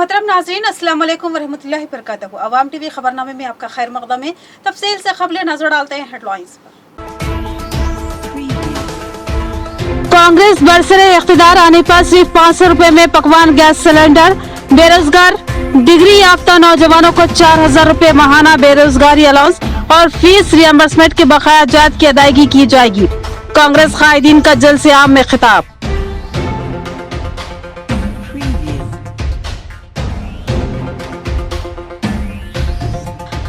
मोहतरम नाज़रीन, अस्सलाम वालेकुम वरहमतुल्लाहि वबरकातुहू। अवाम टीवी खबरनामे में आपका खैर मक़दम है। तफसील से खबरें नजर डालते हैं हेडलाइंस पर। कांग्रेस बरसरे इख्तिदार आने पर सिर्फ 500 रुपए में पकवान गैस सिलेंडर। बेरोजगार डिग्री याफ्ता नौजवानों को 4000 रुपए माहाना बेरोजगारी अलाउंस और फीस रियम्बर्समेंट के बकाया जात की अदायगी की जाएगी। कांग्रेस कायदीन का जलसे आम में खिताब।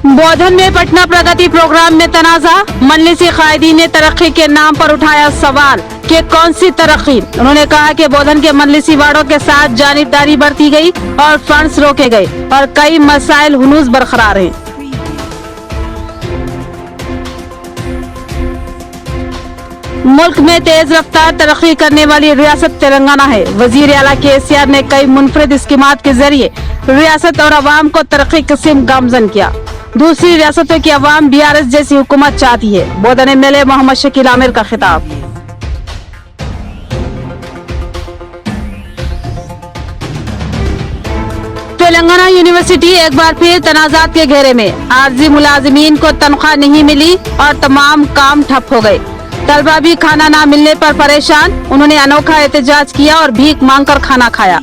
बोधन में पटना प्रगति प्रोग्राम में तनाजा। मजलिसी कायदीन ने तरक्की के नाम पर उठाया सवाल कि कौन सी तरक्की। उन्होंने कहा कि बोधन के मजलिसी वार्डों के साथ जानिबदारी बरती गई और फंड्स रोके गए और कई मसाइल हुनूस बरकरार हैं। मुल्क में तेज रफ्तार तरक्की करने वाली रियासत तेलंगाना है। वजीर आला KCR ने कई मुनफरिद स्कीमात के जरिए रियासत और अवाम को तरक्की किस्म गामजन किया। दूसरी रियासतों की अवाम BRS जैसी हुकूमत चाहती है। बोधन MLA मोहम्मद शकील आमिर का खिताब। तेलंगाना यूनिवर्सिटी एक बार फिर तनाजात के घेरे में। आर्जी मुलाजिमीन को तनख्वाह नहीं मिली और तमाम काम ठप हो गए। तलबा भी खाना ना मिलने पर परेशान। उन्होंने अनोखा एहतजाज किया और भीख मांगकर खाना खाया।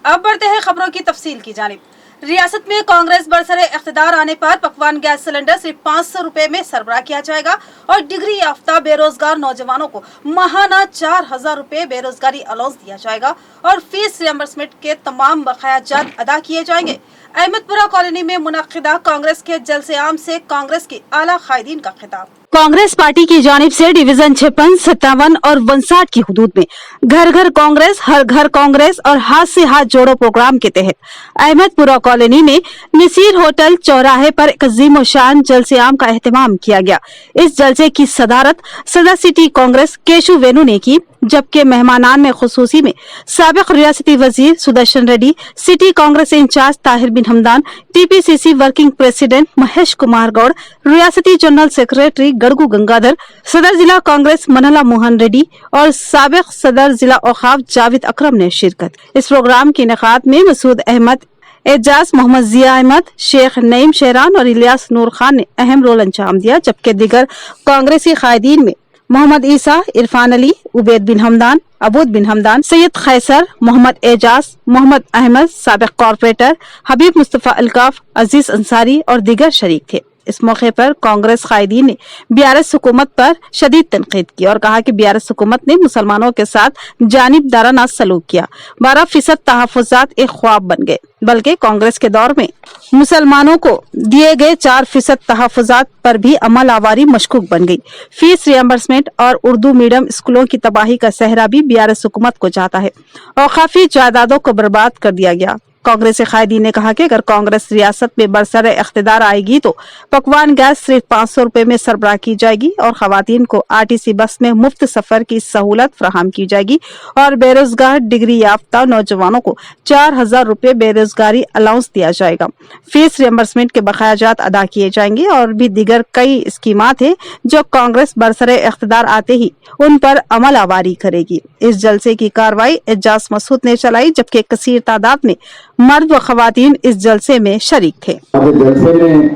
अब बढ़ते हैं खबरों की तफसील की जानिब। रियासत में कांग्रेस बरसरे इख्तिदार आने पर पकवान गैस सिलेंडर सिर्फ 500 रुपए में सरबराह किया जाएगा और डिग्री याफ्ता बेरोजगार नौजवानों को माहाना 4000 रुपए बेरोजगारी अलाउंस दिया जाएगा और फीस रियम्बर्समेंट के तमाम बकाया जात अदा किए जाएंगे। अहमदपुरा कॉलोनी में मुनक्किदा कांग्रेस के जलसे आम से कांग्रेस की आला कायदीन का खिताब। कांग्रेस पार्टी की जानिब से डिवीजन 56, 57 और 59 की हुदूद में घर घर कांग्रेस, हर घर कांग्रेस और हाथ से हाथ जोड़ो प्रोग्राम के तहत अहमदपुरा कॉलोनी में नसीर होटल चौराहे पर एक अजीम शान जलसे आम का एहतमाम किया गया। इस जलसे की सदारत सदर सिटी कांग्रेस केशु वेणु ने की, जबकि मेहमानान में खुसूसी में साबिक रियासती वजीर Sudarshan Reddy, city Congress incharge Tahir bin Hamdan, TPCC working president Mahesh Kumar Goud, रियासती जनरल सेक्रेटरी गड़गू गंगाधर, सदर जिला कांग्रेस मनला मोहन रेड्डी और साबिक सदर जिला औकाफ जावेद अकरम ने शिरकत। इस प्रोग्राम की इनेकाद में मसूद अहमद, एजाज मोहम्मद जिया अहमद, शेख नईम शेरान और इलियास नूर खान ने अहम रोल अंजाम दिया, जबकि दीगर कांग्रेसी कायदीन में मोहम्मद ईसा, इरफान अली, उबैद बिन हमदान, अबूद बिन हमदान, सैयद खैसर, मोहम्मद एजाज, मोहम्मद अहमद, साबिक कॉर्पोरेटर हबीब मुस्तफा अलकाफ, अजीज अंसारी और दीगर शरीक थे। इस मौके पर कांग्रेस कायदीन ने BRS हुकूमत पर शदीद तनकीद की और कहा कि BRS हुकूमत ने मुसलमानों के साथ जानिबदाराना सलूक किया। 12% तहफ़्फ़ुज़ात एक ख्वाब बन गए, बल्कि कांग्रेस के दौर में मुसलमानों को दिए गए 4% तहफ़्फ़ुज़ात पर भी अमल आवारी मशकूक बन गई। फीस रियम्बर्समेंट और उर्दू मीडियम स्कूलों की तबाही का सहरा भी BRS हुकूमत को जाता है और काफी जायदादों को बर्बाद कर दिया गया। कांग्रेस कायदीन ने कहा कि अगर कांग्रेस रियासत में बरसरे इख्तिदार आएगी तो पकवान गैस सिर्फ 500 रुपए में सरबराह की जाएगी और खवातीन को RTC बस में मुफ्त सफर की सहूलत फराहम की जाएगी और बेरोजगार डिग्री याफ्ता नौजवानों को 4000 रुपए बेरोजगारी अलाउंस दिया जाएगा। फीस रियम्बर्समेंट के बकाया जात अदा किए जाएंगे और भी दीगर कई स्कीमात है जो कांग्रेस बरसरे इख्तिदार आते ही उन पर अमल आवारी करेगी। इस जलसे की कार्रवाई एजाज मसूद ने चलाई, जबकि कसीर तादाद में मर्द व खवातीन इस जलसे में शरीक थे। जलसे में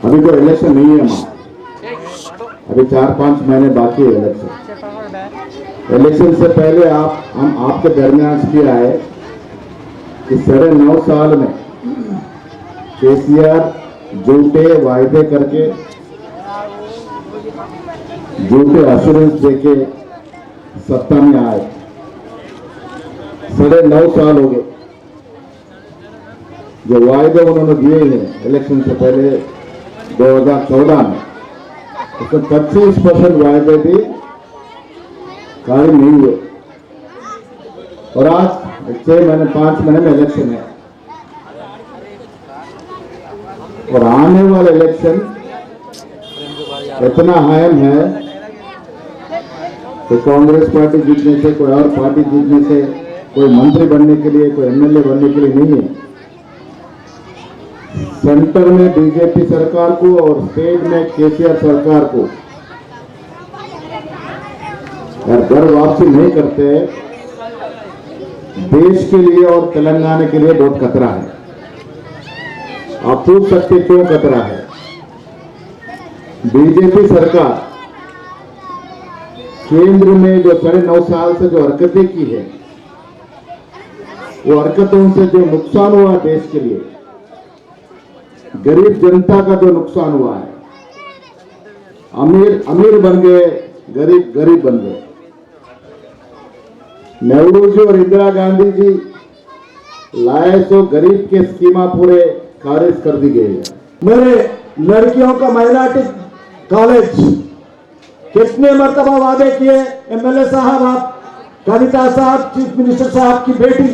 अभी कोई इलेक्शन नहीं है, अभी 4-5 महीने बाकी है इलेक्शन से पहले हम आपके दरमियान किया है कि 9.5 साल में KCR झूठे वायदे करके, झूठे एश्योरेंस देके सत्ता में आए। 9.5 साल हो गए। जो वायदे उन्होंने दिए हैं इलेक्शन से पहले 2014 में, उसमें 25% वायदे भी कार्य नहीं हुए और आज 5 महीने में इलेक्शन है और आने वाला इलेक्शन इतना अहम है कि कांग्रेस पार्टी जीतने से, कोई और पार्टी जीतने से, कोई मंत्री बनने के लिए, कोई MLA बनने के लिए नहीं है। सेंटर में BJP सरकार को और स्टेट में KCR सरकार को अगर घर वापसी नहीं करते देश के लिए और तेलंगाना के लिए बहुत खतरा है। आप पूछ सकते क्यों खतरा है? बीजेपी सरकार केंद्र में जो 9.5 साल से जो हरकतें की है, वो हरकतों से जो नुकसान हुआ देश के लिए, गरीब जनता का जो नुकसान हुआ है, अमीर अमीर बन गए, गरीब गरीब बन गए। नेहरू जी और इंदिरा गांधी जी लाए तो गरीब के स्कीमा पूरे खारिज कर दी गई है। मेरे लड़कियों का माइनॉरिटी कॉलेज कितने मर्तबा वादे किए एमएलए साहब, आप कविता साहब, चीफ मिनिस्टर साहब की बेटी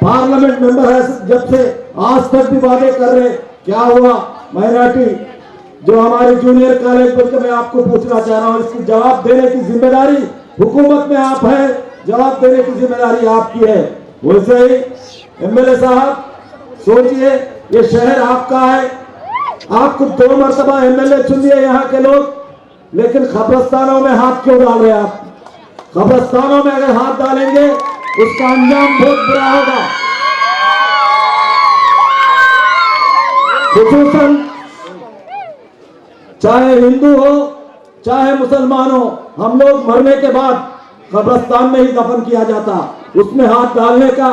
पार्लियामेंट मेंबर है, जब से आज तक भी वादे कर रहे, क्या हुआ? माइनॉरिटी जो हमारे जूनियर कॉलेज बोलकर मैं आपको पूछना चाह रहा हूं, इसकी जवाब देने की जिम्मेदारी हुकूमत में आप है, जवाब देने की जिम्मेदारी आपकी है। वैसे ही एमएलए साहब सोचिए, ये शहर आपका है, आपको 2 मरतबा एमएलए चुन लिए यहाँ के लोग, लेकिन कब्रिस्तानों में हाथ क्यों डाल रहे हैं आप? कब्रिस्तानों में अगर हाथ डालेंगे उसका अंजाम बहुत बुरा होगा। खुसूसन चाहे हिंदू हो चाहे मुसलमान हो, हम लोग मरने के बाद कब्रिस्तान में ही दफन किया जाता, उसमें हाथ डालने का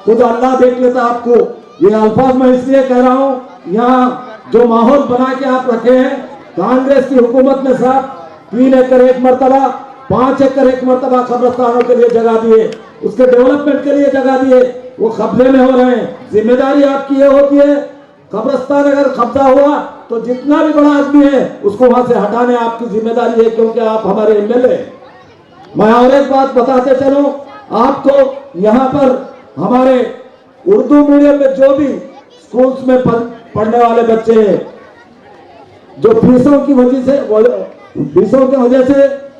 खुद अल्लाह देख लेता आपको। ये अल्फाज मैं इसलिए कह रहा हूं, यहाँ जो माहौल बना के आप रखे हैं, कांग्रेस की हुकूमत ने साहब 3 एकड़ 1 मरतबा, 5 एकड़ 1 मरतबा कब्रिस्तानों के लिए जगह दिए, उसके डेवलपमेंट के लिए जगह दिए, वो कब्जे में हो रहे हैं। जिम्मेदारी आपकी ये होती है, कब्रिस्तान अगर कब्जा हुआ तो जितना भी बड़ा आदमी है उसको वहां से हटाने आपकी जिम्मेदारी है, क्योंकि आप हमारे एमएलए। मैं और एक बात बताते चलूं आपको, यहाँ पर हमारे उर्दू मीडियम में जो भी स्कूल्स में पढ़ने वाले बच्चे हैं, जो फीसों की वजह से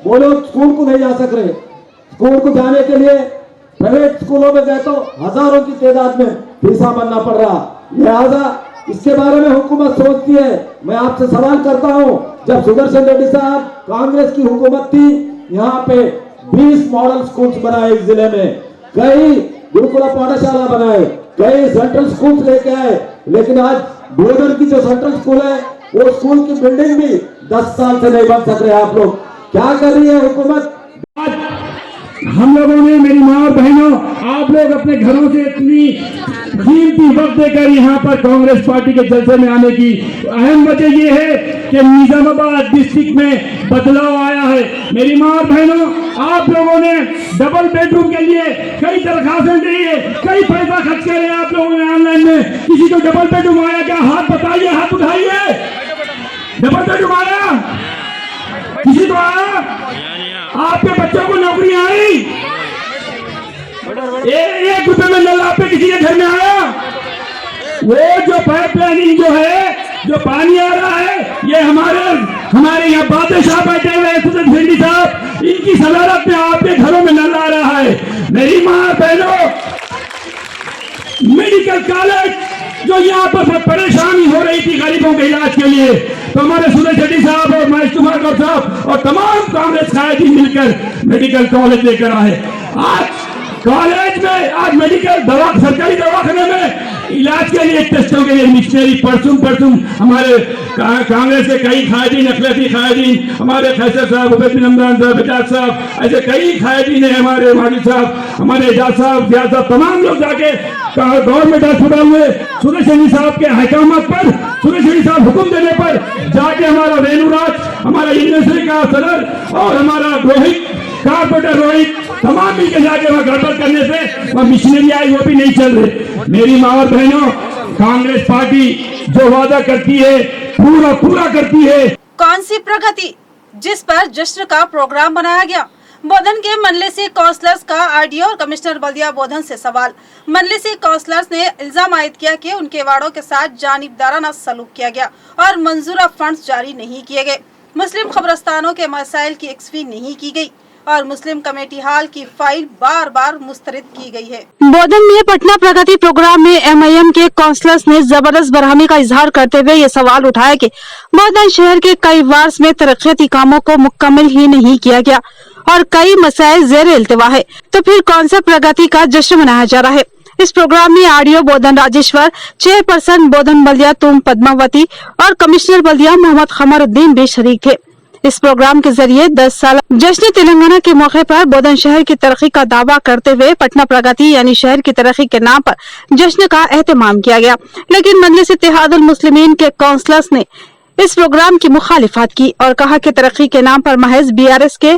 वो लोग स्कूल को नहीं जा सक रहे, स्कूल को जाने के लिए प्राइवेट स्कूलों में गए तो हजारों की तादाद में फीसा भरना पड़ रहा। लिहाजा इसके बारे में हुकूमत सोचती है। मैं आपसे सवाल करता हूं, जब सुदर्शन रेड्डी साहब कांग्रेस की हुकूमत थी, यहाँ पे 20 मॉडल स्कूल्स बनाए इस जिले में, कई गुरुकुला पाठशाला बनाए, कई सेंट्रल स्कूल्स लेके आए, लेकिन आज बोर्डर की जो सेंट्रल स्कूल है, वो स्कूल की बिल्डिंग भी 10 साल से नहीं बन सक रहे। आप लोग क्या कर रही है हुकूमत? हम लोगों ने, मेरी माँ और बहनों, आप लोग अपने घरों से इतनी कीमती वक्त देकर यहाँ पर कांग्रेस पार्टी के जलसे में आने की अहम वजह ये है कि निजामाबाद डिस्ट्रिक्ट में बदलाव आया है। मेरी माँ और बहनों, आप लोगों ने डबल बेडरूम के लिए कई दरखास्तें दी है, कई पैसा खर्च करे आप लोगों ने ऑनलाइन में। किसी को डबल बेडरूम आया क्या? हाथ बताइए, हाथ उठाइए। डबल बेडरूम आया? किसी को आया? आपके बच्चों को नौकरी आई? 1 रुपए में नल आपके किसी के घर में आया? वो जो पाइप लाइनिंग जो है, जो पानी आ रहा है, ये हमारे यहाँ बादशाह बैठे हुए सुदर्शन साहब, इनकी सदारत में आपके घरों में नल आ रहा है। मेरी माँ बहनों, मेडिकल कॉलेज जो यहाँ पर परेशानी हो रही थी गरीबों के इलाज के लिए, तो हमारे सुरेश रेड्डी साहब और महेश कुमार साहब और तमाम कांग्रेस कायदी मिलकर मेडिकल कॉलेज लेकर आए। आज कॉलेज में, आज मेडिकल सरकारी दवाखाने में इलाज के लिए, टेस्टों के लिए मिशनरी परसों हमारे कांग्रेस के कई कायदीन, अखिलती कायदीन, हमारे फैसल साहब, उबैद बिन इमरान साहब, एजाज साहब, ऐसे कई कायदीन है, हमारे माजिद साहब, हमारे एजाज साहब, जियाद साहब, तमाम लोग जाके गवर्नमेंट हॉस्पिटल में सुरेश रेड्डी साहब के हकामत पर, सुरेश रेड्डी साहब हुक्म देने पर जाके हमारा वेणुराज, हमारा यूनिवर्सिटी का सदर और हमारा रोहित, कारपोरेटर रोहित, तमाम मिलकर जाके वहां गड़बड़ करने से वहां मिशनरी आई, वो भी नहीं चल रहे। मेरी माँ और बहनों, कांग्रेस पार्टी जो वादा करती है पूरा करती है। कौन सी प्रगति जिस पर जश्न का प्रोग्राम बनाया गया? बोधन के मनलेसी काउंसलर्स का आरडीओ और कमिश्नर बल्दिया बोधन से सवाल। मनलेसी काउंसलर्स ने इल्जाम आयद किया कि उनके वार्डों के साथ जानिबदाराना सलूक किया गया और मंजूरा फंड्स जारी नहीं किए गए। मुस्लिम कब्रिस्तानों के मसाइल की एक्सफी नहीं की गई। और मुस्लिम कमेटी हाल की फाइल बार बार मुस्तरद की गई है। बोधन में पटना प्रगति प्रोग्राम में MIM के काउंसलर्स ने जबरदस्त बरहमी का इजहार करते हुए ये सवाल उठाया कि बोधन शहर के कई वार्ड्स में तरक्याती कामों को मुकम्मल ही नहीं किया गया और कई मसाइल जेर इल्तिवा है, तो फिर कौन सा प्रगति का जश्न मनाया जा रहा है। इस प्रोग्राम में आरडीओ बोधन राजेश्वर, चेयरपर्सन बोधन बल्दिया तुम पद्मावती और कमिश्नर बल्दिया मोहम्मद खमरुद्दीन भी शरीक थे। इस प्रोग्राम के जरिए 10 साल जश्न तेलंगाना के मौके पर बोधन शहर की तरक्की का दावा करते हुए पटना प्रगति यानी शहर की तरक्की के नाम पर जश्न का एहतमाम किया गया, लेकिन मजलिस इत्तेहादुल मुस्लिमीन के काउंसलर्स ने इस प्रोग्राम की मुखालिफत की और कहा कि तरक्की के नाम पर महज BRS के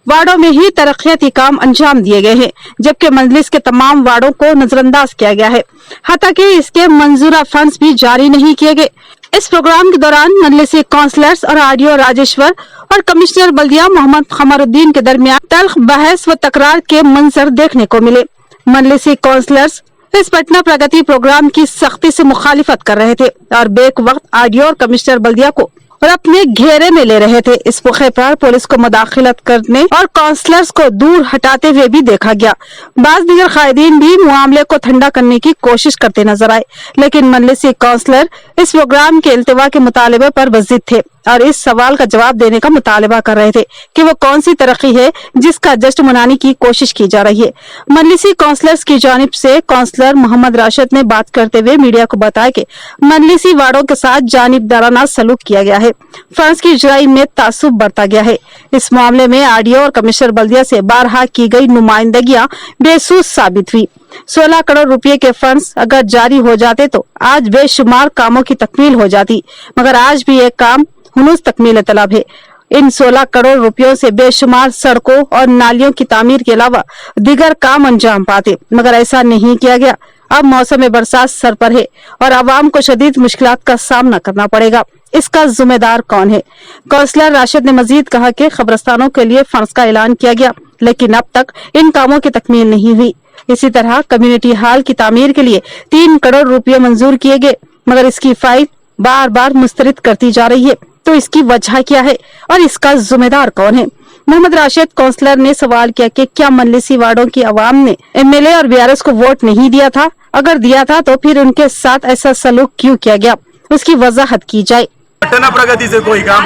वार्डों में ही तरक्याती काम अंजाम दिए गए हैं, जबकि मजलिस के तमाम वार्डों को नजरअंदाज किया गया है, हत्ता कि इसके मंजूरा फंड्स भी जारी नहीं किए गए। इस प्रोग्राम के दौरान मजलिसी काउंसलर्स और आरडीओ राजेश्वर और कमिश्नर बल्दिया मोहम्मद खमरुद्दीन के दरमियान तल्ख बहस व तकरार के मंजर देखने को मिले। मजलिसी काउंसलर्स इस पटना प्रगति प्रोग्राम की सख्ती से मुखालिफत कर रहे थे और बेक वक्त आरडीओ और कमिश्नर बल्दिया को और अपने घेरे में ले रहे थे। इस मौके पर पुलिस को मुदाखलत करने और काउंसलर्स को दूर हटाते हुए भी देखा गया। बाज दीगर कायदीन भी मामले को ठंडा करने की कोशिश करते नजर आए, लेकिन मजलिसी काउंसलर इस प्रोग्राम के इल्तिवा के मुतालबे पर बज़िद थे और इस सवाल का जवाब देने का मुतालबा कर रहे थे कि वो कौन सी तरक्की है जिसका जश्न मनाने की कोशिश की जा रही है। मजलिसी काउंसलर्स की जानिब से काउंसलर मोहम्मद राशिद ने बात करते हुए मीडिया को बताया कि मजलिसी वार्डों के साथ जानिबदाराना सलूक किया गया है, फंड्स की इजराई में तासुब बरता गया है। इस मामले में आरडीओ और कमिश्नर बल्दिया से बारहा की गई नुमाइंदगियां बेसूस साबित हुई। 16 करोड़ रुपए के फंड्स अगर जारी हो जाते तो आज बेशुमार कामों की तकमील हो जाती, मगर आज भी एक काम हुनूस तकमील तलब है। इन 16 करोड़ रुपयों से बेशुमार सड़कों और नालियों की तामीर के अलावा दीगर काम अंजाम पाते, मगर ऐसा नहीं किया गया। अब मौसम बरसात सर पर है और आवाम को शदीद मुश्किलात का सामना करना पड़ेगा। इसका जिम्मेदार कौन है? काउंसलर राशिद ने मजीद कहा कि कब्रिस्तानों के लिए फंड्स का ऐलान किया गया, लेकिन अब तक इन कामों की तकमील नहीं हुई। इसी तरह कम्युनिटी हॉल की तामीर के लिए 3 करोड़ रुपये मंजूर किए गए, मगर इसकी फाइल बार बार मुस्तरद करती जा रही है, तो इसकी वजह क्या है और इसका जिम्मेदार कौन है? मोहम्मद राशिद काउंसलर ने सवाल किया कि क्या मजलिसी वार्डों की आवाम ने MLA और BRS को वोट नहीं दिया था? अगर दिया था तो फिर उनके साथ ऐसा सलूक क्यों किया गया, उसकी वजाहत की जाए। पटना प्रगति से कोई काम,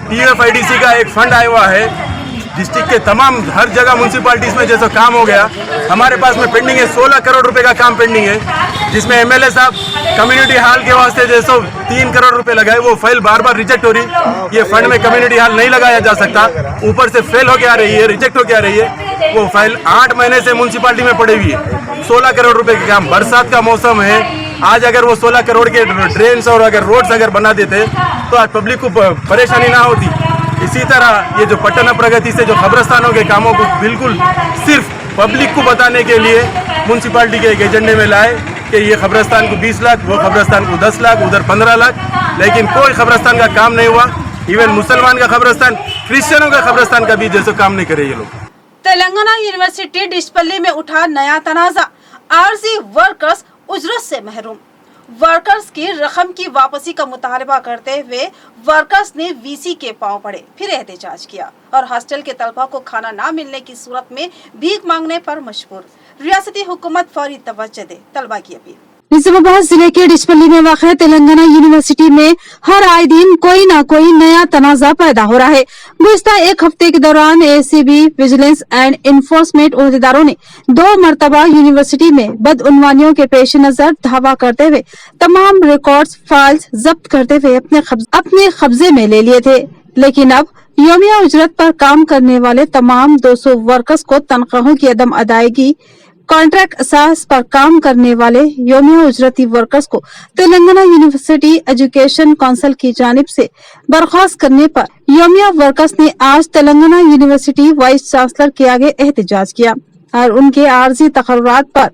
TFIDC का एक फंड आया हुआ है, डिस्ट्रिक्ट के तमाम हर जगह म्यूनसिपालिटीज में जैसा काम हो गया, हमारे पास में पेंडिंग है। 16 करोड़ रुपए का काम पेंडिंग है, जिसमें MLA साहब कम्युनिटी हॉल के वास्ते जैसे 3 करोड़ रुपए लगाए, वो फाइल बार बार रिजेक्ट हो रही। ये फंड में कम्युनिटी हॉल नहीं लगाया जा सकता, ऊपर से फेल होके आ रही है, रिजेक्ट होके आ रही है। वो फाइल 8 महीने से म्यूनसिपालिटी में पड़ी हुई है। 16 करोड़ रुपए का काम, बरसात का मौसम है, आज अगर वो 16 करोड़ के ड्रेन्स और अगर रोड्स अगर बना देते तो आज पब्लिक को परेशानी ना होती। इसी तरह ये जो पटना प्रगति से जो कब्रिस्तानों के कामों को बिल्कुल सिर्फ पब्लिक को बताने के लिए म्यूनसिपालिटी के एक एजेंडे में लाए कि ये कब्रिस्तान को 20 लाख, वो कब्रिस्तान को 10 लाख, उधर 15 लाख, लेकिन कोई कब्रिस्तान का काम नहीं हुआ। इवन मुसलमान का कब्रिस्तान, क्रिश्चियनों का कब्रिस्तान का भी जैसे काम नहीं करे ये लोग। तेलंगाना यूनिवर्सिटी डिस्पल्ली में उठा नया तनाजा, आरजी वर्कर्स उजरत से महरूम। वर्कर्स की रकम की वापसी का मुतालबा करते हुए वर्कर्स ने वीसी के पांव पड़े, फिर एहतजाज किया और हॉस्टल के तलबा को खाना ना मिलने की सूरत में भीख मांगने पर मजबूर। रियासती हुकूमत फौरी तवज्जो दे, तलबा की अपील। निजामाबाद जिले के डिस्पल्ली में वाक़ तेलंगाना यूनिवर्सिटी में हर आए दिन कोई न कोई नया तनाजा पैदा हो रहा है। गुज़िश्ता एक हफ्ते के दौरान ACB, विजिलेंस एंड इन्फोर्समेंट ओहदेदारों ने 2 मरतबा यूनिवर्सिटी में बदउनवानियों के पेश नजर धावा करते हुए तमाम रिकॉर्ड्स, फाइल्स जब्त करते हुए अपने कब्जे में ले लिए थे, लेकिन अब यौमिया उजरत पर काम करने वाले तमाम 200 वर्कर्स को तनख्वाहों की अदम अदायगी, कॉन्ट्रैक्ट असास पर काम करने वाले यौमिया उजरती वर्कर्स को तेलंगाना यूनिवर्सिटी एजुकेशन काउंसिल की जानिब से बर्खास्त करने पर यौमिया वर्कर्स ने आज तेलंगाना यूनिवर्सिटी वाइस चांसलर के आगे एहतजाज किया और उनके आर्जी तकर्रुरात पर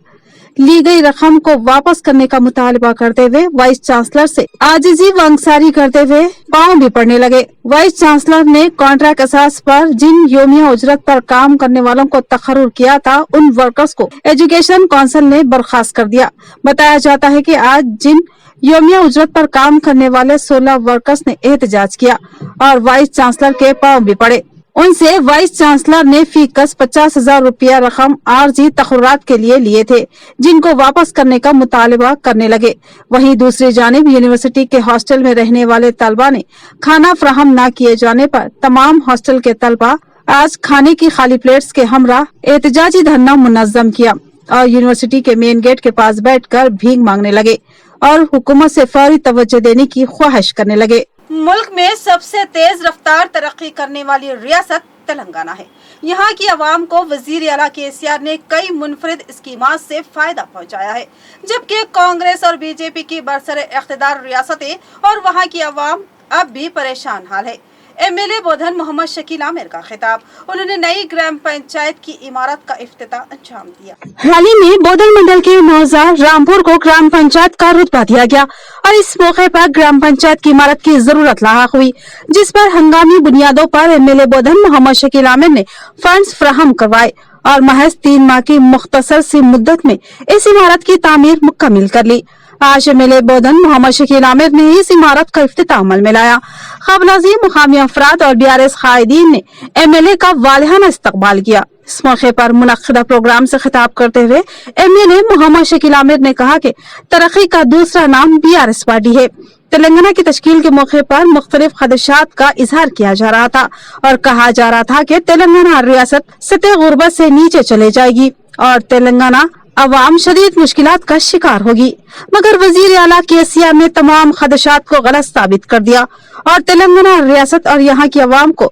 ली गई रकम को वापस करने का मुतालबा करते हुए वाइस चांसलर से आजिजी व अंसारी करते हुए पांव भी पड़ने लगे। वाइस चांसलर ने कॉन्ट्रैक्ट असास पर जिन यौमिया उजरत पर काम करने वालों को तकर्रुर किया था, उन वर्कर्स को एजुकेशन काउंसिल ने बर्खास्त कर दिया। बताया जाता है कि आज जिन यौमिया उजरत पर काम करने वाले 16 वर्कर्स ने एहतजाज किया और वाइस चांसलर के पांव भी पड़े। उनसे वाइस चांसलर ने फीकस 50,000 रुपया रकम आर्जी तखर्रात के लिए लिए थे, जिनको वापस करने का मुतालबा करने लगे। वहीं दूसरी जानिब यूनिवर्सिटी के हॉस्टल में रहने वाले तलबा ने खाना फराहम न किए जाने पर तमाम हॉस्टल के तलबा आज खाने की खाली प्लेट्स के हमरा एहतजाजी धरना मुनज़्ज़म किया और यूनिवर्सिटी के मेन गेट के पास बैठकर भीख मांगने लगे और हुकूमत से फौरी तवज्जो देने की ख्वाहिश करने लगे। मुल्क में सबसे तेज रफ्तार तरक्की करने वाली रियासत तेलंगाना है। यहाँ की आवाम को वजीर आला केसीआर ने कई मुनफरिद स्कीमात से फायदा पहुँचाया है, जबकि कांग्रेस और बीजेपी की बरसरे इख्तिदार रियासतें और वहाँ की आवाम अब भी परेशान हाल है। एमएलए बोधन मोहम्मद शकील आमिर का खिताब, उन्होंने नई ग्राम पंचायत की इमारत का इफ्तिताह अंजाम दिया। हाल ही में बोधन मंडल के नौजार रामपुर को ग्राम पंचायत का रुतबा दिया गया और इस मौके पर ग्राम पंचायत की इमारत की जरूरत लाहक हुई, जिस पर हंगामी बुनियादों पर एमएलए बोधन मोहम्मद शकील आमिर ने फंड्स फराहम करवाए और महज 3 माह की मुख्तसर सी मुद्दत में इस इमारत की तामीर मुकम्मल कर ली। आज एमएलए बोधन मोहम्मद शकील आमिर ने इस इमारत का इफ्तिताह अमल में लाया। खबरनाजी मुकामी अफराद और बीआरएस कायदीन ने एमएलए का वालिहाना इस्तकबाल किया। इस मौके पर मुनक्किदा प्रोग्राम से खिताब करते हुए एमएलए मोहम्मद शकील आमिर ने कहा कि तरक्की का दूसरा नाम बीआरएस पार्टी है। तेलंगाना की तश्कील के मौके पर मुख्तलिफ खदशात का इजहार किया जा रहा था और कहा जा रहा था कि तेलंगाना रियासत सतह गुर्बत से नीचे चले जाएगी और तेलंगाना अवाम शदीद मुश्किलात का शिकार होगी, मगर वजीर आला केसीआर ने तमाम खदशात को गलत साबित कर दिया और तेलंगाना रियासत और यहाँ की अवाम को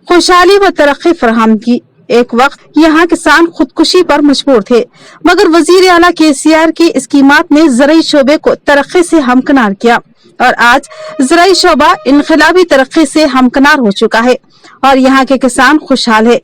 खुशहाली व तरक्की फराहम की। एक वक्त यहाँ किसान खुदकुशी पर मजबूर थे, मगर वजीर आला केसीआर की स्कीमात ने ज़राई शोबे को तरक्की से हमकिनार किया और आज ज़राई शोबा इनकलाबी तरक्की से हमकिनार हो चुका है और यहाँ के किसान खुशहाल है।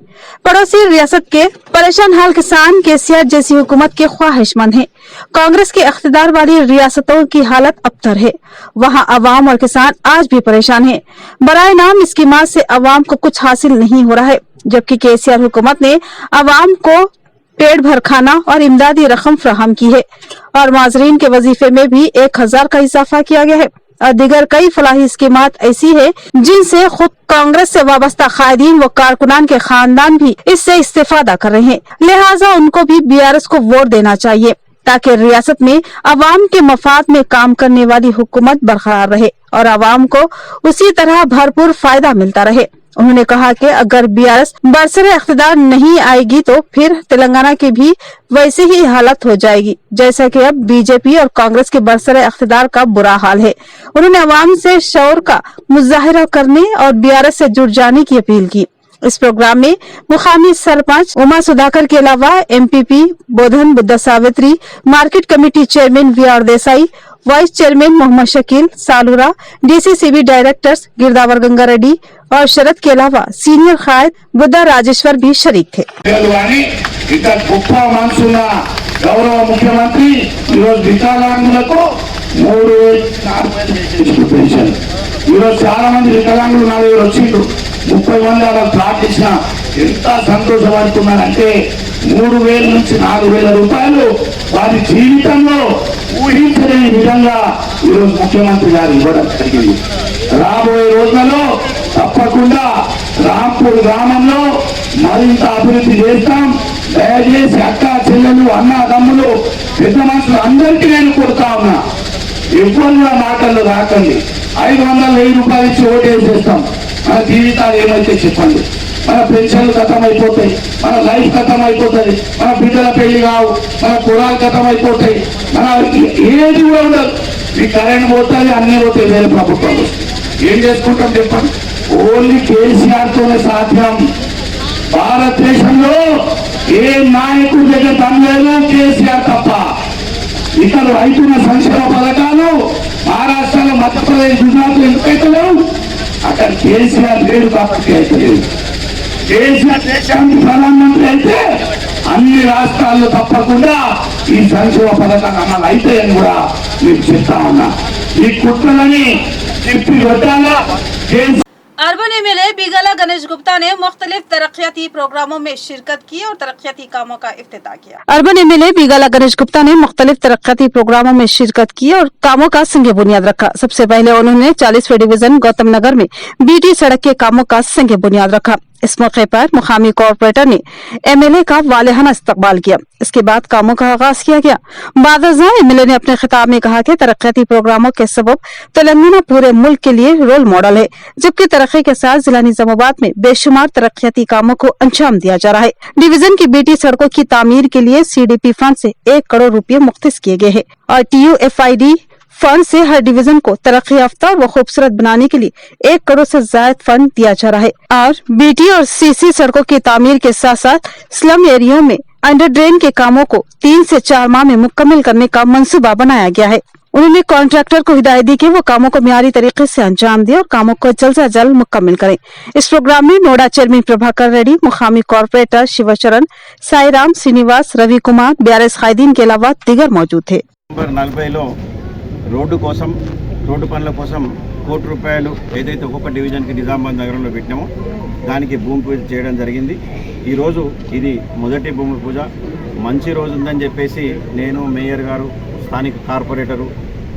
पड़ोसी रियासत के परेशान हाल किसान केसीआर जैसी हुकूमत के ख्वाहिशमंद है। कांग्रेस के इख्तिदार वाली रियासतों की हालत अबतर है, वहाँ अवाम और किसान आज भी परेशान है। बराए नाम स्कीमात से अवाम को कुछ हासिल नहीं हो रहा है, जबकि केसीआर हुकूमत ने अवाम को पेट भर खाना और इमदादी रकम फराहम की है और माजरीन के वजीफे में भी 1000 का इजाफा किया गया है और दीगर कई फलाही स्कीमात ऐसी है जिनसे खुद कांग्रेस से वाबस्ता कायदीन व कारकुनान के खानदान भी इससे इस्तेफादा कर रहे हैं। लिहाजा उनको भी बीआरएस को वोट देना चाहिए ताकि रियासत में अवाम के मफाद में काम करने वाली हुकूमत बरकरार रहे और अवाम को उसी तरह भरपूर फायदा मिलता रहे। उन्होंने कहा कि अगर बीआरएस बरसरे इख्तिदार नहीं आएगी तो फिर तेलंगाना की भी वैसी ही हालत हो जाएगी जैसा कि अब बीजेपी और कांग्रेस के बरसरे इख्तिदार का बुरा हाल है। उन्होंने अवाम से शौर का मुजाहिरा करने और बीआरएस से जुड़ जाने की अपील की। इस प्रोग्राम में मुकामी सरपंच उमा सुधाकर के अलावा MPP Bodhan Buddha Savitri, market committee chairman VR Desai, vice chairman Mohammed Shakeel Salura, DCCB directors गिरदावर गंगा रेड्डी और शरद के अलावा सीनियर कायद बुद्धा राजेश्वर भी शरीक थे। గౌరవ ముఖ్యమంత్రి ఈరోజు వికలాంగులకు 3,000 పెన్షన్. ఈరోజు చాలా మంది వికలాంగులు నా దగ్గర వచ్చిండ్రు. 30 మంది అలా ప్లాట్ ఇచ్చిన ఎంత సంతోషపడుతున్నారంటే 3,000 నుంచి 4,000 రూపాయలు వారి జీవితంలో ఊహించలేని విధంగా ఈరోజు ముఖ్యమంత్రి గారు ఇవ్వడం జరిగింది. రాబోయే రోజులలో తప్పకుండా రాంపూర్ గ్రామంలో మరింత అభివృద్ధి చేస్తాం. దయచేసి అక్క చెల్లెలు అన్న తమ్ములు పెద్ద మనుషులు అందరికీ నేను కొడుతా ఉన్నా, ఎవ్వరు కూడా మాటల్లో రాకండి. 500,000 రూపాయలు ఇచ్చి ఓటేసేస్తాం. మన జీవితాలు ఏమైతే చెప్పండి, మన పెన్షన్లు ఖతం అయిపోతాయి, మన లైఫ్ ఖతం అయిపోతుంది, మన బిడ్డల పెళ్లి కావు, మన పొలాలు ఖతం అయిపోతాయి, మన ఏది కూడా ఉండదు. మీ కరెంట్ పోతుంది, అన్నీ పోతాయి. వేరే ప్రభుత్వాలు ఏం చేసుకుంటాం చెప్పండి? ఓన్లీ కేసీఆర్ తోనే సాధ్యం. భారతదేశంలో ఏ నాయకుడి దగ్గర దమ్లేదు కేసీఆర్ తప్ప. ఇక్కడ రైతుల సంక్షేమ పథకాలు మహారాష్ట్రలో, మధ్యప్రదేశ్, గుజరాత్ ఎందుకైతే లేవు? అక్కడ కేసీఆర్ లేడు కాబట్టి అయితే లేదు. కేసీఆర్ దేశానికి ప్రధానమంత్రి అయితే అన్ని రాష్ట్రాల్లో తప్పకుండా ఈ సంక్షేమ పథకాలు అమలు అవుతాయని కూడా మీకు చెప్తా ఉన్నా. ఈ కుట్రలని తిప్పి కొట్టాలా. अर्बन एमएलए बिगला गणेश गुप्ता ने मुख्तलिफ तरक्याती प्रोग्रामों में शिरकत की और तरक्याती कामों का इफ्तिताह किया। अर्बन एमएलए बिगला गणेश गुप्ता ने मुख्तलिफ तरक्याती प्रोग्रामों में शिरकत की और कामों का संग बुनियाद रखा। सबसे पहले उन्होंने 40वें डिवीजन गौतम नगर में बीटी सड़क के कामों का संग बुनियाद रखा। इस मौके पर मुकामी कॉर्पोरेटर ने एमएलए का वालिहाना इस्तकबाल किया। इसके बाद कामों का आगाज किया गया। बादशाह एमएलए ने अपने खिताब में कहा कि तरक्याती प्रोग्रामों के सबब तेलंगाना पूरे मुल्क के लिए रोल मॉडल है, जबकि तरक्की के साथ जिला निजामाबाद में बेशुमार तरक्याती कामों को अंजाम दिया जा रहा है। डिवीजन की बीटी सड़कों की तामीर के लिए सीडीपी फंड से 1 करोड़ रुपए मुख्तस किए गए हैं और TUFID फंड से हर डिवीजन को तरक्की याफ्ता व खूबसूरत बनाने के लिए 1 करोड़ से ज्यादा फंड दिया जा रहा है और बीटी और सीसी सड़कों की तामीर के साथ साथ स्लम एरिया में अंडर ड्रेन के कामों को 3 से 4 माह में मुकम्मल करने का मंसूबा बनाया गया है। उन्होंने कॉन्ट्रैक्टर को हिदायत दी कि वो कामों को मियारी तरीके से अंजाम दे और कामों को जल्द से जल्द मुकम्मल करें। इस प्रोग्राम में नोडा चेयरमैन प्रभाकर रेड्डी, मुकामी कॉर्पोरेटर शिवचरण, साईराम, श्रीनिवास, रवि कुमार, BRS ఖైదీన్ के अलावा दिगर मौजूद थे। రోడ్డు పనుల కోసం ₹1 కోటి ఏదైతే ఒక్కొక్క డివిజన్కి నిజామాబాద్ నగరంలో పెట్టినామో దానికి భూమి పూజ చేయడం జరిగింది। ఈరోజు ఇది మొదటి భూమి పూజ। మంచి రోజు ఉందని చెప్పేసి నేను, మేయర్ గారు, స్థానిక కార్పొరేటరు,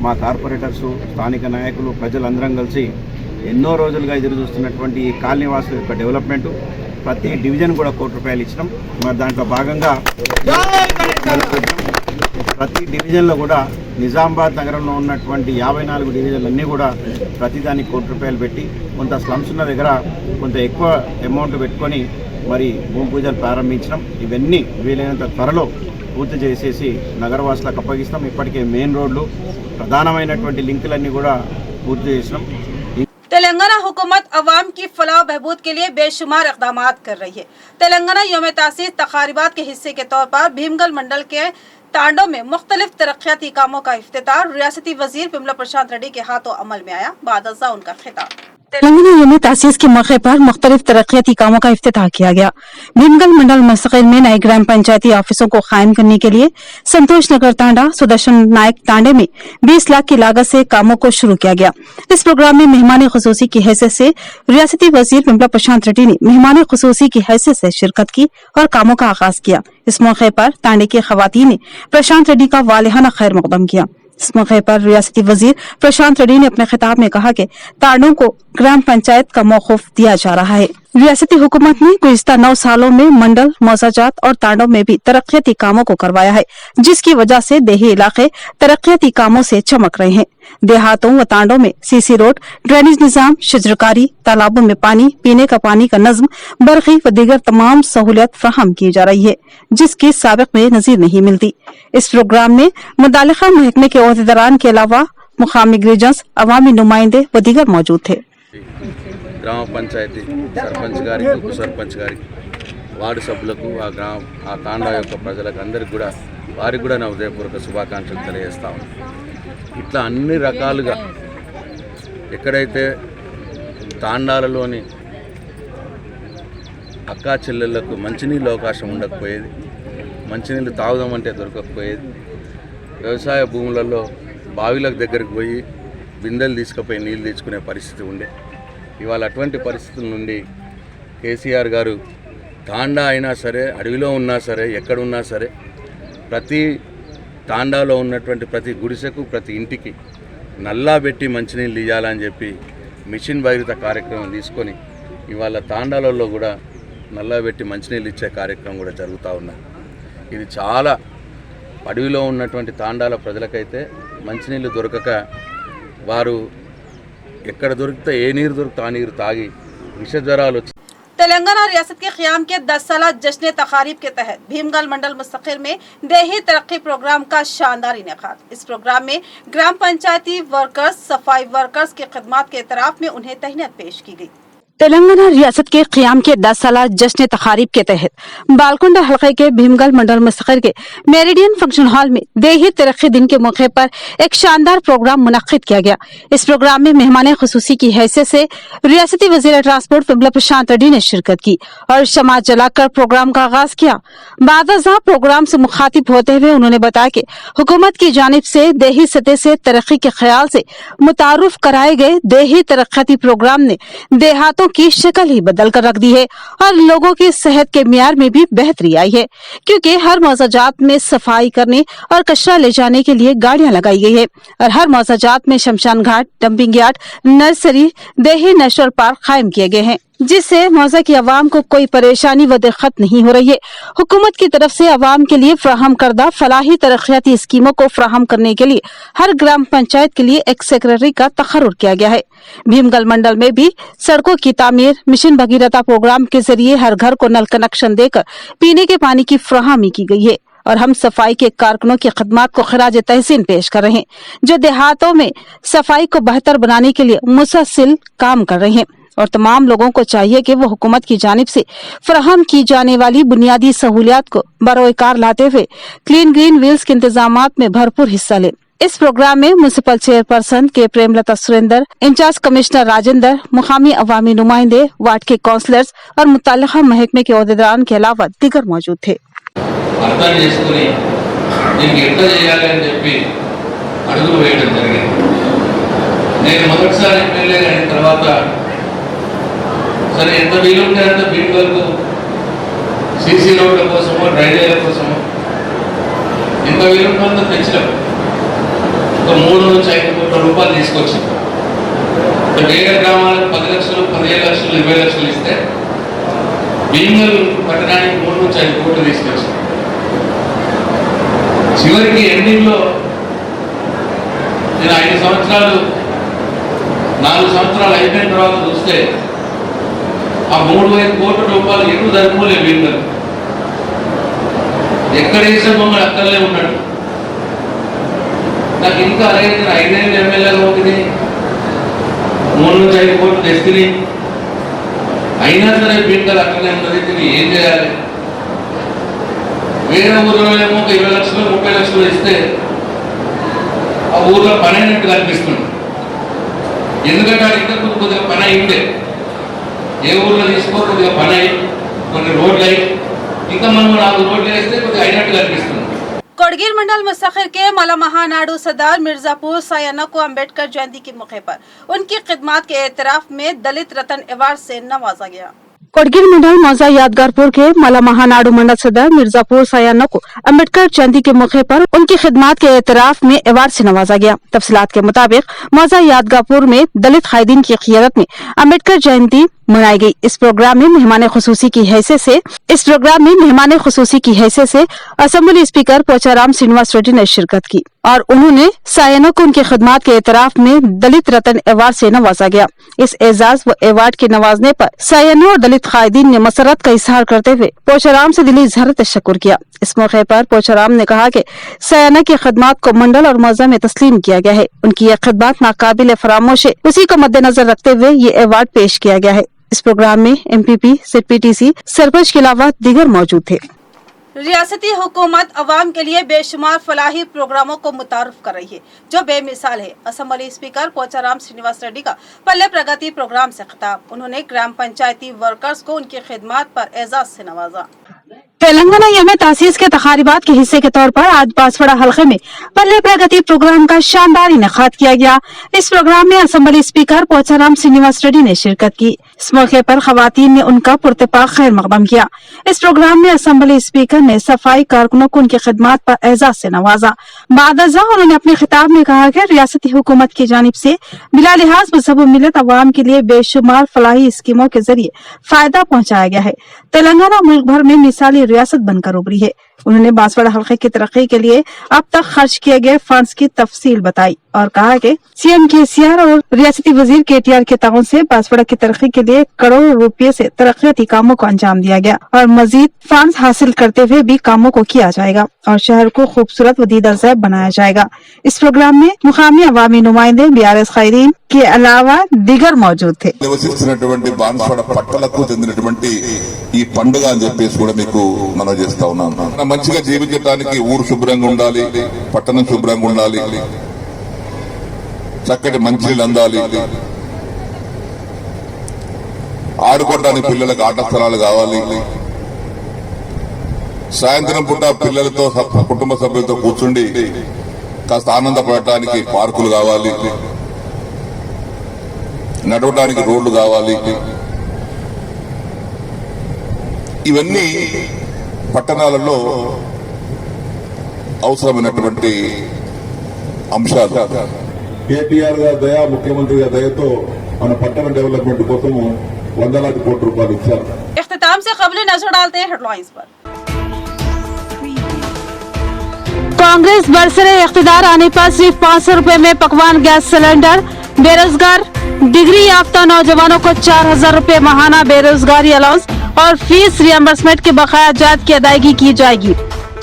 మా కార్పొరేటర్సు, స్థానిక నాయకులు, ప్రజలందరం కలిసి ఎన్నో రోజులుగా ఎదురు చూస్తున్నటువంటి ఈ కాలనీ వాసుల యొక్క డెవలప్మెంట్ ప్రతి డివిజన్ కూడా ₹1 కోటి ఇచ్చినాం। మరి దాంట్లో భాగంగా ప్రతి డివిజన్లో కూడా నిజామాబాద్ నగరంలో ఉన్నటువంటి 54 డివిజన్లన్నీ కూడా ప్రతిదానికి ₹1 కోటి పెట్టి కొంత స్లమ్స్ ఉన్న దగ్గర కొంత ఎక్కువ అమౌంట్ పెట్టుకొని మరి భూమి పూజలు ప్రారంభించడం। ఇవన్నీ వీలైనంత త్వరలో పూర్తి చేసేసి నగరవాసులకు అప్పగిస్తాం। ఇప్పటికే మెయిన్ రోడ్లు ప్రధానమైనటువంటి లింకులన్నీ కూడా పూర్తి చేసినాం। तेलंगाना हुकूमत अवाम की फलाह बहबूद के लिए बेशुमार इकदाम कर रही है। तेलंगाना यौम तासीस तकारीबात के हिस्से के तौर पर भीमगल मंडल के तांडों में मुख्तलिफ तरक्याती कामों का इफ्तिताह रियासती वजीर विमला प्रशांत रेड्डी के हाथों अमल में आया। बादशाह उनका खिताब। तेलंगाना यौम तासीस के मौके पर मुख्तलिफ तरक्याती कामों का इफ्तिताह किया गया। भीमगल मंडल मुस्तकिल में नए ग्राम पंचायती ऑफिसों को कायम करने के लिए संतोष नगर तांडा, सुदर्शन नायक तांडे में 20 लाख की लागत से कामों को शुरू किया गया। इस प्रोग्राम में मेहमान खुसूसी की हैसियत से रियासती वजीर विमला प्रशांत रेड्डी ने मेहमान खुसूसी की हैसियत से शिरकत की और कामों का आगाज किया। इस मौके पर तांडे की खवातीन ने प्रशांत रेड्डी का वालिहाना खैर मकदम किया। इस मौके पर रियासती वजीर प्रशांत रेड्डी ने अपने खिताब में कहा कि तांडों को ग्राम पंचायत का मौकूफ दिया जा रहा है। रियासती हुकूमत ने गुज़िश्ता 9 सालों में मंडल, मौसाजात और तांडों में भी तरक्याती कामों को करवाया है, जिसकी वजह से देही इलाके तरक्याती कामों से चमक रहे हैं। देहातों व तांडों में सीसी रोड, ड्रेनेज निजाम, शजरकारी, तालाबों में पानी, पीने का पानी का नज्म, बरखी व दीगर तमाम सहूलियत फराहम की जा रही है, जिसकी साबिक में नजीर नहीं मिलती। इस प्रोग्राम में मुताल्लिका महकमे के ओहदेदारान के अलावा मुकामी गिरिजन्स, अवामी नुमाइंदे व दीगर मौजूद थे। గ్రామ పంచాయతీ సర్పంచ్ గారికి, ఉప సర్పంచ్ గారికి, వార్డు సభ్యులకు, ఆ తాండా యొక్క ప్రజలకు అందరికీ కూడా వారికి కూడా నా హృదయపూర్వక శుభాకాంక్షలు తెలియజేస్తాము। ఇట్లా అన్ని రకాలుగా ఎక్కడైతే తాండాలలోని అక్కా చెల్లెళ్లకు మంచినీళ్ళు అవకాశం ఉండకపోయేది, మంచినీళ్ళు తాగుదామంటే దొరకకపోయేది, వ్యవసాయ భూములలో బావిలకు దగ్గరికి పోయి బిందెలు తీసుకుపోయి నీళ్ళు తెచ్చుకునే పరిస్థితి ఉండే। ఇవాళ అటువంటి పరిస్థితుల నుండి కేసీఆర్ గారు తాండా అయినా సరే, అడవిలో ఉన్నా సరే, ఎక్కడున్నా సరే, ప్రతి తాండాలో ఉన్నటువంటి ప్రతి గుడిసెకు, ప్రతి ఇంటికి నల్లా పెట్టి మంచినీళ్ళు ఇవ్వాలని చెప్పి మిషన్ భగీరథ కార్యక్రమం తీసుకొని ఇవాళ తాండాలలో కూడా నల్లా పెట్టి మంచినీళ్ళు ఇచ్చే కార్యక్రమం కూడా జరుగుతూ ఉన్నది। ఇది చాలా అడవిలో ఉన్నటువంటి తాండాల ప్రజలకైతే మంచినీళ్ళు దొరకక వారు ఎక్కడ దొరికితే ఏ నీరు దొరికితే ఆ నీరు తాగి విష జ్వరాలు వచ్చి। तेलंगाना रियासत के क़याम के 10 साला जश्न तकारीब के तहत भीमगल मंडल मुस्तकिल में देही तरक्की प्रोग्राम का शानदार इनेकाद। इस प्रोग्राम में ग्राम पंचायती वर्कर्स, सफाई वर्कर्स की खिदमत के इतराफ में उन्हें तहनीत पेश की गई। तेलंगाना रियासत के क़याम के 10 साला जश्न तकारीब के तहत बालकुंडा हल्के के भीमगल मंडल मुस्तकिल के मेरिडियन फंक्शन हॉल में देही तरक्की दिन के मौके पर एक शानदार प्रोग्राम मुनक्किद किया गया। इस प्रोग्राम में मेहमान खुसूसी की हैसियत से रियासती वज़ीर ट्रांसपोर्ट विमला प्रशांत रेड्डी ने शिरकत की और शमा जलाकर प्रोग्राम का आगाज किया। बादशाह प्रोग्राम से मुखातिब होते हुए उन्होंने बताया कि हुकूमत की जानिब से देही सतह से तरक्की के ख्याल से मुतारुफ कराए गए देही तरक्याती प्रोग्राम ने देहातों की शक्ल ही बदल कर रख दी है और लोगों की सेहत के मियार में भी बेहतरी आई है, क्योंकि हर मौजाजात में सफाई करने और कचरा ले जाने के लिए गाड़ियां लगाई गई है और हर मौजाजात में शमशान घाट, डंपिंग यार्ड, नर्सरी, देही नेशनल पार्क कायम किए गए हैं। जिससे मौजा की आवाम को कोई परेशानी व दिक्कत नहीं हो रही है। हुकूमत की तरफ से आवाम के लिए फराहम करदा फलाही तरक्याती स्कीमों को फराहम करने के लिए हर ग्राम पंचायत के लिए एक सेक्रेटरी का तखर्रुर किया गया है। भीमगल मंडल में भी सड़कों की तामीर, मिशन भगीरथा प्रोग्राम के जरिए हर घर को नल कनेक्शन देकर पीने के पानी की फराहमी की गई है और हम सफाई के कारकुनों की खिदमत को खराज तहसीन पेश कर रहे हैं, जो देहातों में सफाई को बेहतर बनाने के लिए मुसलसल काम कर रहे हैं। और तमाम लोगों को चाहिए कि वो हुकूमत की जानिब से फराहम की जाने वाली बुनियादी सहूलियात को बरोकार लाते हुए क्लीन ग्रीन व्हील्स के इंतजामात में भरपूर हिस्सा लें। इस प्रोग्राम में म्युनिसिपल चेयरपर्सन के प्रेमलता सुरेंद्र, इंचार्ज कमिश्नर राजेंद्र, मुकामी अवामी नुमाइंदे, वार्ड के काउंसलर्स और मुतल्लिका महकमे के अहदेदारान के अलावा दीगर मौजूद थे। అర్థం చేసుకుని దీనికి ఎట్లా చేయాలి అని చెప్పి అడుగులు వేయడం జరిగింది. నేను మొదటిసారి ఎమ్మెల్యే అయిన తర్వాత సరే ఎంత వీలుంటే అంత బీట్ వరకు సీసీ రోడ్ల కోసమో డ్రైనేజీల కోసమో ఎంత వీలుంటే అంత తెచ్చినాం. ఒక 3 నుంచి 5 కోట్ల రూపాయలు తీసుకొచ్చాం. వేరే గ్రామాలకు 10 లక్షలు, 15 లక్షలు, 20 లక్షలు ఇస్తే భీమగల్ పట్టణానికి 3 నుంచి 5 కోట్లు తీసుకొచ్చాం. చివరికి ఎండింగ్ లో నేను 5 సంవత్సరాలు 4 సంవత్సరాలు అయిపోయిన తర్వాత చూస్తే ఆ 3,000 కోట్ల రూపాయలు ఎటు జరుపుకోలే భీమగల్. ఎక్కడ వేసే బొమ్మలు అక్కడలే ఉన్నాడు. నాకు ఇంకా అరే 5 ఏళ్ళు ఎమ్మెల్యేగా ఉంటుంది, 3 నుంచి 5 కోట్లు తెస్తుంది, అయినా సరే భీమగల్ అక్కడనే ఉన్నది. దీన్ని ఏం చేయాలి? వేరే ఊరిలో ఏమో 20 లక్షలు, 30 లక్షలు ఇస్తే ఆ ఊర్లో పని అయినట్టు కనిపిస్తుంది. ఎందుకంటే ఇంతకు కొద్దిగా పని అయిందే, ఏ ఊర్లో తీసుకో కొద్దిగా పని అయ్యి కొన్ని రోడ్లు అయ్యి ఇంకా మనం 4 రోడ్లు వేస్తే కొద్దిగా అయినట్టు కనిపిస్తుంది. कोडगीर मंडल मुस्तखिर के मला महानाडू सरदार मिर्जापुर सायना को अम्बेडकर जयंती के मौके पर उनकी खिदमत के एतराफ में दलित रत्न अवार्ड से नवाजा गया। कोडगीर मंडल मौजा यादगारपुर के मला महानाडू मंडल सदर मिर्जापुर सायना को अम्बेडकर जयंती के मौके पर उनकी खिदमत के एतराफ में अवार्ड से नवाजा गया। तफसीलात के मुताबिक मौजा यादगारपुर में दलित कायदीन की क़ियादत में अम्बेडकर जयंती मनाई गई। इस प्रोग्राम में मेहमान खुसूसी की हैसियत से असेंबली स्पीकर पोचाराम श्रीनिवास रेड्डी ने शिरकत की और उन्होंने सायना को उनकी खिदमत के एतराफ में दलित रत्न अवार्ड से नवाजा गया। इस एजाज व अवार्ड के नवाजने पर सायना और दलित कायदीन ने मसरत का इजहार करते हुए पोचाराम से दिली इजहार तशक्कुर किया। इस मौके पर पोचाराम ने कहा कि सायना की खिदमत को मंडल और मौजा में तस्लीम किया गया है। उनकी यह खिदमत नाकाबिल फरामोश है, उसी को मद्देनजर रखते हुए ये अवार्ड पेश किया गया है। इस प्रोग्राम में एमपीपी, सीपीटीसी, सरपंच के अलावा दीगर मौजूद थे। रियासती हुकूमत अवाम के लिए बेशुमार फलाही प्रोग्रामों को मुतारफ कर रही है, जो बेमिसाल है। असेंबली स्पीकर पोचाराम श्रीनिवास रेड्डी का पल्ले प्रगति प्रोग्राम से खिताब। उन्होंने ग्राम पंचायती वर्कर्स को उनकी खिदमत पर एजाज से नवाजा। तेलंगाना यौम तासीस के तकारीबात के हिस्से के तौर पर आज बांसवाड़ा हल्के में पल्ले प्रगति प्रोग्राम का शानदार इनेकाद किया गया। इस प्रोग्राम में असेंबली स्पीकर पोचाराम श्रीनिवास रेड्डी ने शिरकत की। इस मौके पर खवातीन ने उनका पुरतपाक खैर मकदम किया। इस प्रोग्राम में असेंबली स्पीकर ने सफाई कारकुनों को उनकी खिदमत पर एजाज से नवाजा। बादजा उन्होंने अपने खिताब में कहा कि रियासती हुकूमत की जानिब से बिला लिहाज मजहब मिलत अवाम के लिए बेशुमार फलाही स्कीमों के जरिए फायदा पहुँचाया गया है। तेलंगाना मुल्क भर में मिसाली रियासत बनकर उभरी है। उन्होंने बांसवाड़ा हल्के की तरक्की के लिए अब तक खर्च किए गए फंड्स की तफसील बताई और कहा कि सीएम केसीआर और रियासती वजीर केटीआर के ताउन से बांसवाड़ा की तरक्की के लिए करोड़ों रुपए से तरक्याती कामों को अंजाम दिया गया और मजीद फंड्स हासिल करते हुए भी कामों को किया जाएगा और शहर को खूबसूरत व दीदार ज़ैब बनाया जाएगा। इस प्रोग्राम में मुकामी अवामी नुमाइंदे, बीआरएस कायदीन के अलावा दीगर मौजूद थे। నివసిస్తున్నటువంటి బాన్స్వాడ పట్టణకు చెందినటువంటి ఈ పండుగ అని చెప్పేసి కూడా మీకు మనం చేస్తా ఉన్నాం. మంచిగా జీవించడానికి ఊరు శుభ్రంగా ఉండాలి, పట్టణం శుభ్రంగా ఉండాలి, చక్కటి మంచినీళ్ళు అందాలి, ఆడుకోవడానికి పిల్లలకు ఆట స్థలాలు కావాలి, సాయంత్రం పూట పిల్లలతో కుటుంబ సభ్యులతో కూర్చుండి కాస్త ఆనందపడటానికి పార్కులు కావాలి, నడవడానికి రోడ్లు కావాలి. ఇవన్నీ పట్టణాలలో అవసరమైనటువంటి అంశాలు. కేటీఆర్ గారి దయ, ముఖ్యమంత్రి గారి దయతో మన పట్టణ డెవలప్మెంట్ కోసము వందలాది కోట్ల రూపాయలు ఇచ్చారు. इख्तिताम से कबल नजर डालते हैं हेडलाइंस पर। कांग्रेस बरसरे इख्तिदार आने पर सिर्फ 500 रुपए में पकवान गैस सिलेंडर, बेरोजगार डिग्री याफ्ता नौजवानों को 4000 रुपए माहाना बेरोजगारी अलाउंस और फीस रियम्बर्समेंट के बकाया जात की अदायगी की जाएगी।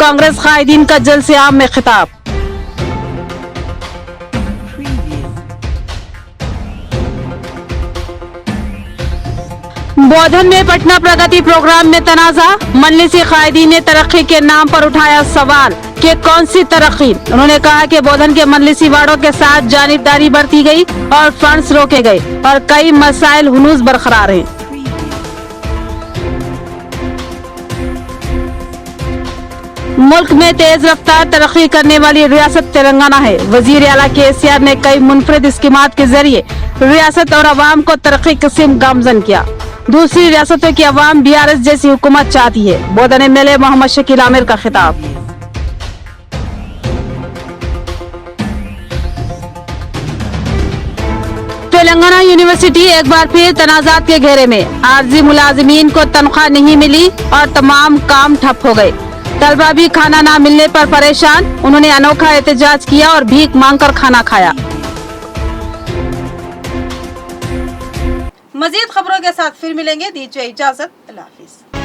कांग्रेस कायदीन का जलसे आम में खिताब। बोधन में पटना प्रगति प्रोग्राम में तनाजा, मजलिसी कायदीन ने तरक्की के नाम पर उठाया सवाल कि कौन सी तरक्की। उन्होंने कहा कि बोधन के मजलिसी वार्डों के साथ जानिबदारी बरती गई और फंड्स रोके गए और कई मसाइल हुनूस बरकरार हैं। मुल्क में तेज रफ्तार तरक्की करने वाली रियासत तेलंगाना है। वजीर आला KCR ने कई मुनफरिद स्कीमात के जरिए रियासत और अवाम को तरक्की किस्म गामजन किया। दूसरी रियासतों की अवाम BRS जैसी हुकूमत चाहती है। बोधन MLA मोहम्मद शकील आमिर का खिताब। तेलंगाना यूनिवर्सिटी एक बार फिर तनाजात के घेरे में। आरजी मुलाजिमीन को तनख्वाह नहीं मिली और तमाम काम ठप हो गए। तलबा भी खाना ना मिलने पर परेशान। उन्होंने अनोखा एहतजाज किया और भीख मांगकर खाना खाया। मजीद खबरों के साथ फिर मिलेंगे, दीजिए इजाजत, अल्लाह हाफिज।